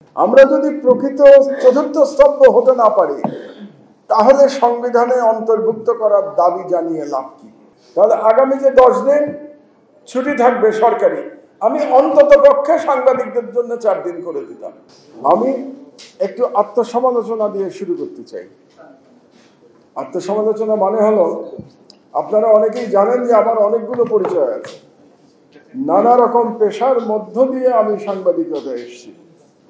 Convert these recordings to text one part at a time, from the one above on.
আমরা যদি প্রকৃত চতুর্থ স্তম্ভ হতে না পারি তাহলে সংবিধানে অন্তর্ভুক্ত করার দাবি জানিয়ে লাভ কি? তাহলে আগামী যে 10 দিন ছুটি থাকবে সরকারি, আমি অন্তত পক্ষে সাংবাদিকদের জন্য 4 দিন করে দিতাম। আমি একটু আত্মসমালোচনা দিয়ে শুরু করতে চাই। আত্মসমালোচনা মানে হলো, আপনারা অনেকেই জানেন যে আমার অনেকগুলো পরিচয় আছে, নানা রকম পেশার মধ্য দিয়ে আমি সাংবাদিকতা এসেছি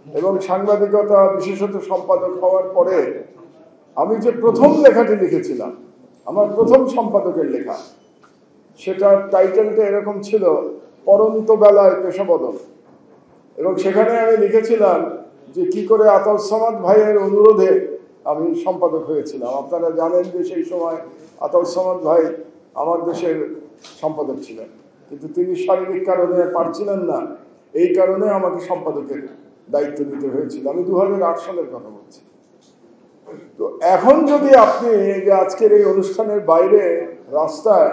এবং সাংবাদিকতা বিশেষত সম্পাদক হওয়ার পরে আমি যে প্রথম লেখাটি লিখেছিলাম, আমার প্রথম সম্পাদকের লেখা, সেটার টাইটেলটা এরকম ছিল, পরন্ত বেলায় পেশা বদল। এবং সেখানে আমি লিখেছিলাম যে কি করে আতাউস সামাদ ভাইয়ের অনুরোধে আমি সম্পাদক হয়েছিলাম। আপনারা জানেন যে সেই সময় আতাউস সামাদ ভাই আমার দেশের সম্পাদক ছিলেন, কিন্তু তিনি শারীরিক কারণে পারছিলেন না, এই কারণে আমাকে সম্পাদকের দায়িত্ব নিতে হয়েছিল। আমি 2008 সালের কথা বলছি। তো এখন যদি আপনি যে আজকের এই অনুষ্ঠানের বাইরে রাস্তায়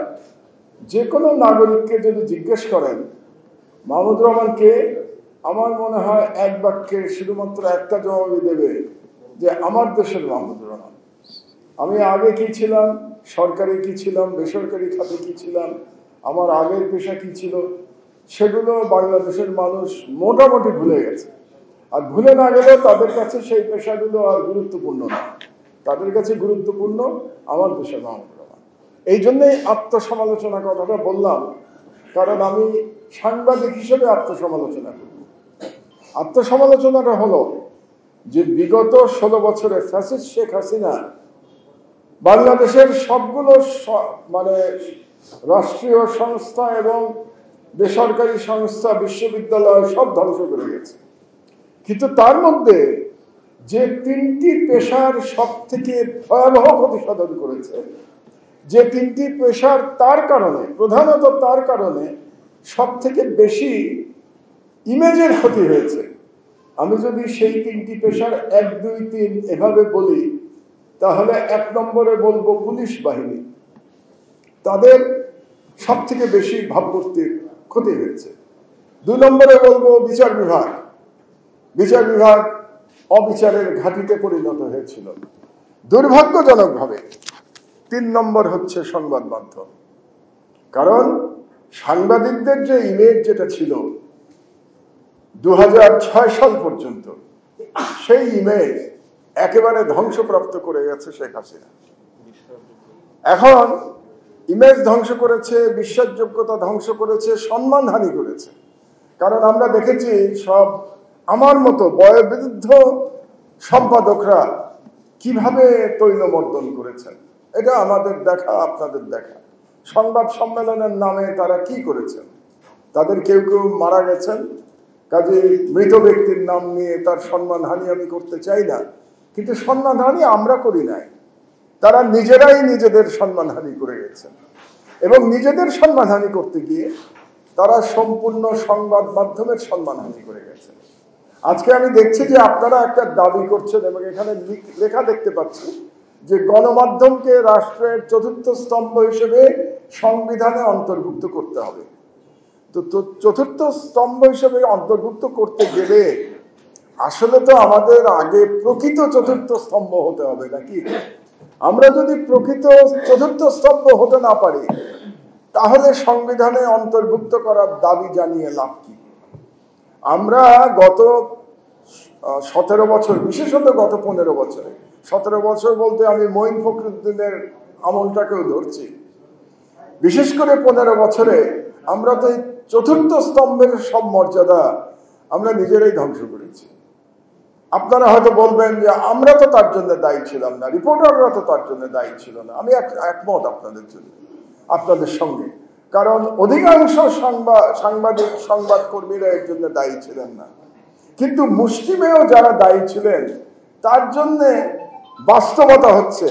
যে কোনো নাগরিককে যদি জিজ্ঞেস করেন মাহমুদুর রহমান কে, আমার মনে হয় এক বাক্যে শুধুমাত্র একটা জবাবই দেবে যে আমার দেশের মাহমুদুর রহমান। আমি আগে কি ছিলাম, সরকারি কি ছিলাম, বেসরকারি খাতে কি ছিলাম, আমার আগের পেশা কি ছিল, সেগুলো বাংলাদেশের মানুষ মোটামুটি ভুলে গেছে। আর ভুলে না গেলেও তাদের কাছে সেই পেশাগুলো আর গুরুত্বপূর্ণ না, তাদের কাছে গুরুত্বপূর্ণ আমার দেশের মাহমুদুর রহমান। এই জন্যই আত্মসমালোচনা কথাটা বললাম, কারণ আমি সাংবাদিক হিসেবে আত্মসমালোচনা করি। আত্মসমালোচনাটা হলো যে বিগত 16 বছরে ফ্যাসিস্ট শেখ হাসিনা বাংলাদেশের সবগুলো মানে রাষ্ট্রীয় সংস্থা এবং বেসরকারি সংস্থা, বিশ্ববিদ্যালয় সব ধ্বংস করে গেছে। কিন্তু তার মধ্যে যে 3টি পেশার সব থেকে ভয়াবহ ক্ষতি সাধন করেছে, যে 3টি পেশার তার কারণে, প্রধানত তার কারণে সব থেকে বেশি ইমেজের ক্ষতি হয়েছে, আমি যদি সেই 3টি পেশার 1, 2, 3 এভাবে বলি, তাহলে 1 নম্বরে বলবো পুলিশ বাহিনী। তাদের সব থেকে বেশি ভাবমূর্তির ক্ষতি হয়েছে। 2 নম্বরে বলবো বিচার বিভাগ। বিচার বিভাগ অবিচারের ঘাঁটিতে পরিণত হয়েছিল দুর্ভাগ্যজনকভাবে। 3 নম্বর হচ্ছে সংবাদ মাধ্যম। কারণ সাংবাদিকদের যে ইমেজ যেটা ছিল 2006 সাল পর্যন্ত, সেই ইমেজ একেবারে ধ্বংসপ্রাপ্ত করে গেছে শেখ হাসিনা। এখন ইমেজ ধ্বংস করেছে, বিশ্বাসযোগ্যতা ধ্বংস করেছে, সম্মানহানি করেছে। কারণ আমরা দেখেছি সব আমার মতো বয়োবৃদ্ধ সম্পাদকরা কিভাবে তৈলমর্দন করেছেন, এটা আমাদের দেখা, আপনাদের দেখা। সংবাদ সম্মেলনের নামে তারা কি করেছেন, তাদের কেউ কেউ মারা গেছেন, কাজে মৃত ব্যক্তির নাম নিয়ে তার সম্মানহানি আমি করতে চাই না, কিন্তু সম্মানহানি আমরা করি নাই, তারা নিজেরাই নিজেদের সম্মানহানি করে গেছেন। এবং নিজেদের সম্মানহানি করতে গিয়ে তারা সম্পূর্ণ সংবাদ মাধ্যমের সম্মানহানি করে গেছেন। আজকে আমি দেখছি যে আপনারা একটা দাবি করছেন এবং এখানে লেখা দেখতে পাচ্ছি যে গণমাধ্যমকে রাষ্ট্রের 4র্থ স্তম্ভ হিসেবে সংবিধানে অন্তর্ভুক্ত করতে হবে। তো 4র্থ স্তম্ভ হিসেবে অন্তর্ভুক্ত করতে গেলে আসলে তো আমাদের আগে প্রকৃত 4র্থ স্তম্ভ হতে হবে নাকি? আমরা যদি প্রকৃত 4র্থ স্তম্ভ হতে না পারি তাহলে সংবিধানে অন্তর্ভুক্ত করার দাবি জানিয়ে লাভ কি? আমরা গত 17 বছর, বিশেষত গত 15 বছরে, 17 বছর বলতে আমি মঈন ফখরুদ্দিনের আমলটাকেও ধরছি, বিশেষ করে 15 বছরে আমরা তো এই 4র্থ স্তম্ভের সব মর্যাদা আমরা নিজেরাই ধ্বংস করেছি। আপনারা হয়তো বলবেন যে আমরা তো তার জন্য দায়ী ছিলাম না, রিপোর্টাররা তো তার জন্য দায়ী ছিল না। আমি একমত আপনাদের জন্য, আপনাদের সঙ্গে, কারণ অধিকাংশ সংবাদকর্মীরা এর জন্য দায়ী ছিলেন না। কিন্তু মুষ্টিমেয় যারা দায়ী ছিলেন তার জন্যে বাস্তবতা হচ্ছে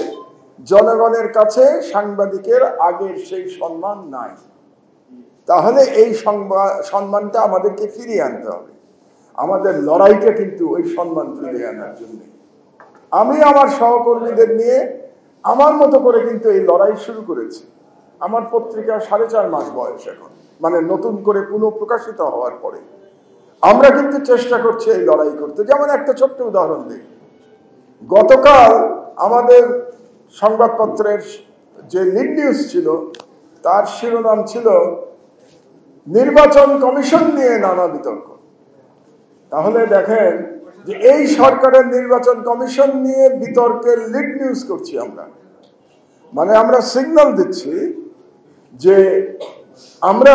জনগণের কাছে সাংবাদিকের আগের সেই সম্মান নাই। তাহলে এই সম্মানটা আমাদেরকে ফিরিয়ে আনতে হবে। আমাদের লড়াইটা কিন্তু ওই সম্মান ফিরিয়ে আনার জন্য। আমি আমার সহকর্মীদের নিয়ে আমার মতো করে কিন্তু এই লড়াই শুরু করেছি। আমার পত্রিকা 4.5 মাস বয়স এখন, মানে নতুন করে পুনঃপ্রকাশিত হওয়ার পরে। আমরা কিন্তু চেষ্টা করছি এই লড়াই করতে। যেমন একটা ছোট্ট উদাহরণ দিই, গতকাল আমাদের সংবাদপত্রের যে লিড নিউজ ছিল তার শিরোনাম ছিল নির্বাচন কমিশন নিয়ে নানা বিতর্ক। তাহলে দেখেন যে এই সরকারের নির্বাচন কমিশন নিয়ে বিতর্কের লিড নিউজ করছি আমরা, মানে আমরা সিগন্যাল দিচ্ছি যে আমরা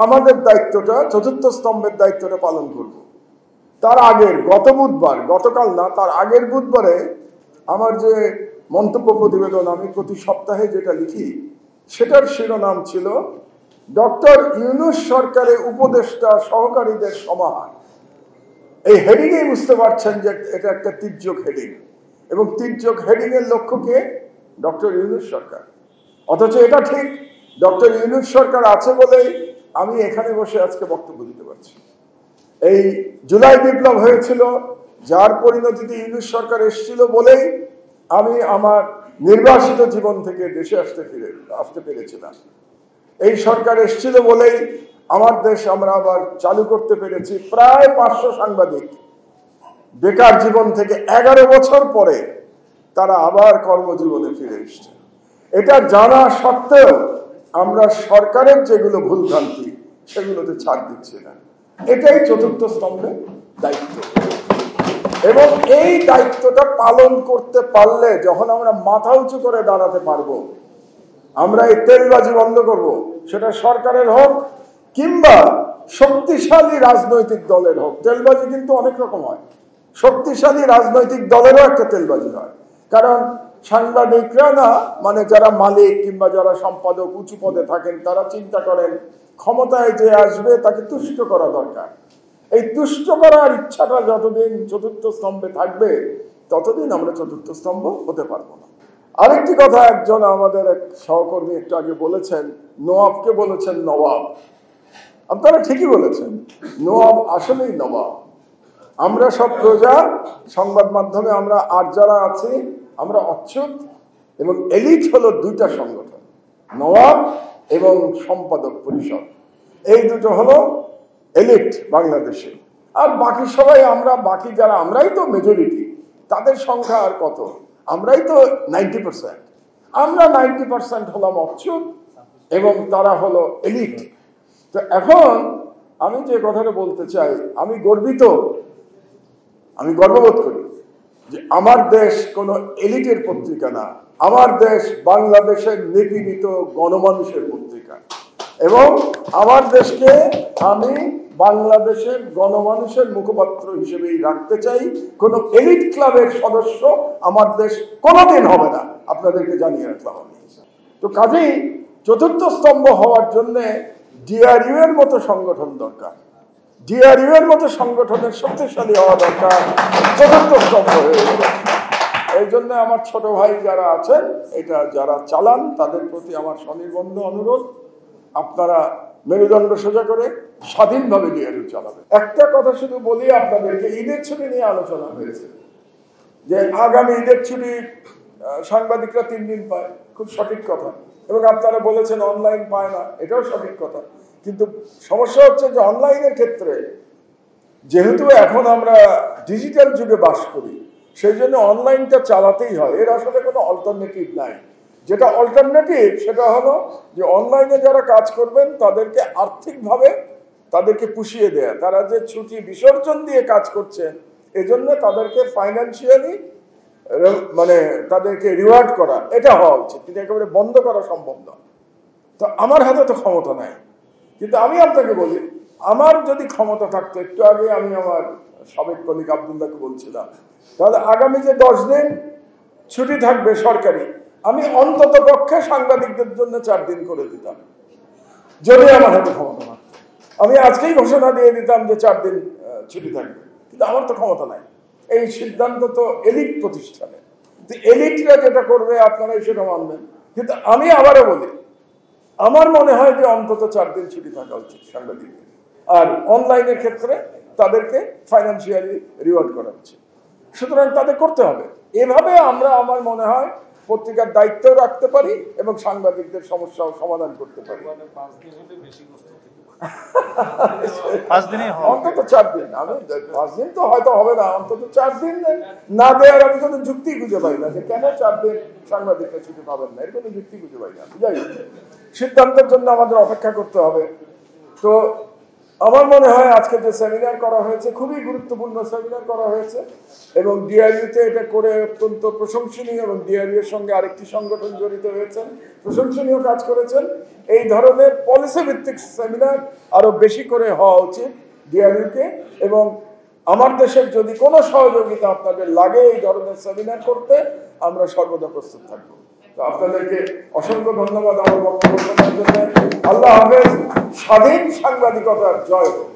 আমাদের দায়িত্বটা, চতুর্থ স্তম্ভের দায়িত্বটা পালন করব। তার আগের গতকাল না, তার আগের বুধবারে আমার যে মন্তব্য প্রতিবেদন আমি প্রতি সপ্তাহে যেটা লিখি সেটার শিরোনাম ছিল ডক্টর ইউনূস সরকারের উপদেষ্টা সহকারীদের সমাহার। এই হেডিংয়ে বুঝতে পারছেন যে এটা একটা তির্যক হেডিং, এবং তির্যক হেডিং এর লক্ষ্যকে ডক্টর ইউনূস সরকার। অথচ এটা ঠিক, ডক্টর ইউনূস সরকার আছে বলেই আমি এখানে বসে আজকে বক্তব্য দিতে পারছি। এই জুলাই বিপ্লব হয়েছিল, যার পরিণতিতে ইউনূস সরকার এসেছিল বলেই আমি আমার নির্বাসিত জীবন থেকে দেশে আসতে পেরেছিলাম। এই সরকার এসেছিল বলেই আমার দেশ আমরা আবার চালু করতে পেরেছি। প্রায় 500 সাংবাদিক বেকার জীবন থেকে 11 বছর পরে তারা আবার কর্মজীবনে ফিরে এসছে। এটা জানা সত্ত্বেও আমরা সরকারের যেগুলো ভুলভ্রান্তি সেগুলোতে ছাড় দিচ্ছি না। এটাই চতুর্থ স্তম্ভের দায়িত্ব, এবং এই দায়িত্বটা পালন করতে পারলে যখন আমরা মাথা উঁচু করে দাঁড়াতে পারবো, আমরা এই তেলবাজি বন্ধ করব, সেটা সরকারের হোক কিংবা শক্তিশালী রাজনৈতিক দলের হোক। তেলবাজি কিন্তু অনেক রকম হয়, শক্তিশালী রাজনৈতিক দলেরও একটা তেলবাজি হয়। কারণ সাংবাদিকরা না, মানে যারা মালিক কিংবা যারা সম্পাদক উঁচু পদে থাকেন, তারা চিন্তা করেন ক্ষমতায় যে আসবে তাকে তুষ্ট করা দরকার। এই তুষ্ট করার ইচ্ছাটা যতদিন চতুর্থ স্তম্ভে থাকবে ততদিন আমরা চতুর্থ স্তম্ভ হতে পারবো না। আরেকটি কথা একজন আমাদের এক সহকর্মী একটু আগে বলেছেন, নওয়াবকে বলেছেন নবাব। আপনারা ঠিকই বলেছেন, নওয়াব আসলেই নবাব। আমরা সব প্রজা, সংবাদ মাধ্যমে আমরা আর যারা আছি আমরা অচ্যুত, এবং এলিট হলো দুইটা সংগঠন, নওয়াব এবং সম্পাদক পরিষদ। এই দুটো হলো এলিট বাংলাদেশে। আর বাকি সবাই আমরা, বাকি যারা, আমরাই তো মেজরিটি। তাদের সংখ্যা আর কত? আমরাই তো 90%। আমরা 90% হলাম অচ্যুত এবং তারা হলো এলিট। তো এখন আমি যে কথাটা বলতে চাই, আমি গর্ববোধ করি যে আমার দেশ কোনো এলিটের পত্রিকা না, আমার দেশ বাংলাদেশের নিপীড়িত গণমানুষের পত্রিকা, এবং আমার দেশকে আমি বাংলাদেশের গণমানুষের মুখপাত্র হিসেবেই রাখতে চাই। কোনো এলিট ক্লাবের সদস্য আমার দেশ কোনোদিন হবে না, আপনাদেরকে জানিয়ে রাখলাম আমি। তো কাজেই চতুর্থ স্তম্ভ হওয়ার জন্য ডিআরইউ এর মতো সংগঠন দরকার, ডিআরইউ এর মতো সংগঠনের শক্তিশালী হওয়া দরকার চতুর্থ স্তম্ভ হয়ে যাবে। এই জন্য আমার ছোট ভাই যারা আছেন, এটা যারা চালান, তাদের প্রতি আমার স্বনির্বন্ধ অনুরোধ, আপনারা মেরুদণ্ড সোজা করে স্বাধীনভাবে ডিআরইউ চালাবেন। একটা কথা শুধু বলি আপনাদেরকে, ঈদের ছুটি নিয়ে আলোচনা হয়েছে যে আগামী ঈদের ছুটি সাংবাদিকরা 3 দিন পায়, খুব সঠিক কথা, এবং আপনারা বলেছেন অনলাইন পায় না, এটাও সঠিক কথা। কিন্তু সমস্যা হচ্ছে যে অনলাইনের ক্ষেত্রে যেহেতু এখন আমরা ডিজিটাল যুগে বাস করি, সেই জন্য অনলাইনটা চালাতেই হয়, এর আসলে কোনো অল্টারনেটিভ নাই। যেটা অল্টারনেটিভ সেটা হলো যে অনলাইনে যারা কাজ করবেন তাদেরকে আর্থিকভাবে তাদেরকে পুষিয়ে দেয়া, তারা যে ছুটি বিসর্জন দিয়ে কাজ করছেন এজন্য তাদেরকে ফাইন্যান্সিয়ালি মানে তাদেরকে রিওয়ার্ড করা, এটা হওয়া উচিত, কিন্তু একেবারে বন্ধ করা সম্ভব না। তো আমার হাতে তো ক্ষমতা নাই, কিন্তু আমি আপনাকে বলি, আমার যদি ক্ষমতা থাকতো, একটু আগে আমি আমার সাবেক কলিগ আব্দুল্লাহকে বলছিলাম, তাহলে আগামী যে 10 দিন ছুটি থাকবে সরকারি, আমি অন্তত পক্ষে সাংবাদিকদের জন্য 4 দিন করে দিতাম, যদি আমার হাতে ক্ষমতা থাকতো। আমি আজকেই ঘোষণা দিয়ে দিতাম যে 4 দিন ছুটি থাকবে, কিন্তু আমার তো ক্ষমতা নাই। এই সিদ্ধান্ত তো এলিট প্রতিষ্ঠানে, এলিটরা যেটা করবে আপনারা সেটা মানবেন। কিন্তু আমি আবারও বলি, আমার মনে হয় যে অন্তত 4 দিন ছুটি থাকা উচিত সাংবাদিকদের, আর অনলাইনের ক্ষেত্রে তাদেরকে ফাইন্যান্সিয়ালি রিওয়ার্ড করা উচিত। সুতরাং তাদের করতে হবে। এভাবে আমরা, আমার মনে হয়, পত্রিকার দায়িত্ব রাখতে পারি এবং সাংবাদিকদের সমস্যাও সমাধান করতে পারি। 5 দিনই হবে, অন্তত 4 দিন। আমি 5 দিন তো হয়তো হবে না, অন্তত 4 দিন না দেওয়ার আমি কোনো যুক্তি খুঁজে পাই না, যে কেন 4 দিন সাংবাদিকরা ছুটি পাবেন না, এর কোনো যুক্তি খুঁজে পাই না। যাই হোক, সিদ্ধান্তের জন্য আমাদের অপেক্ষা করতে হবে। তো আমার মনে হয় আজকে যে সেমিনার করা হয়েছে খুবই গুরুত্বপূর্ণ সেমিনার করা হয়েছে, এবং ডিআরইউতে এটা করে অত্যন্ত প্রশংসনীয়, এবং ডিআরইউ এর সঙ্গে আরেকটি সংগঠন জড়িত হয়েছেন, প্রশংসনীয় কাজ করেছেন। এই ধরনের পলিসি ভিত্তিক সেমিনার আরো বেশি করে হওয়া উচিত ডিআরইউকে, এবং আমার দেশের যদি কোনো সহযোগিতা আপনাদের লাগে এই ধরনের সেমিনার করতে, আমরা সর্বদা প্রস্তুত থাকবো। তো আপনাদেরকে অসংখ্য ধন্যবাদ আমার বক্তব্য শোনার জন্য। আল্লাহ হাফেজ। স্বাধীন সাংবাদিকতার জয় হোক।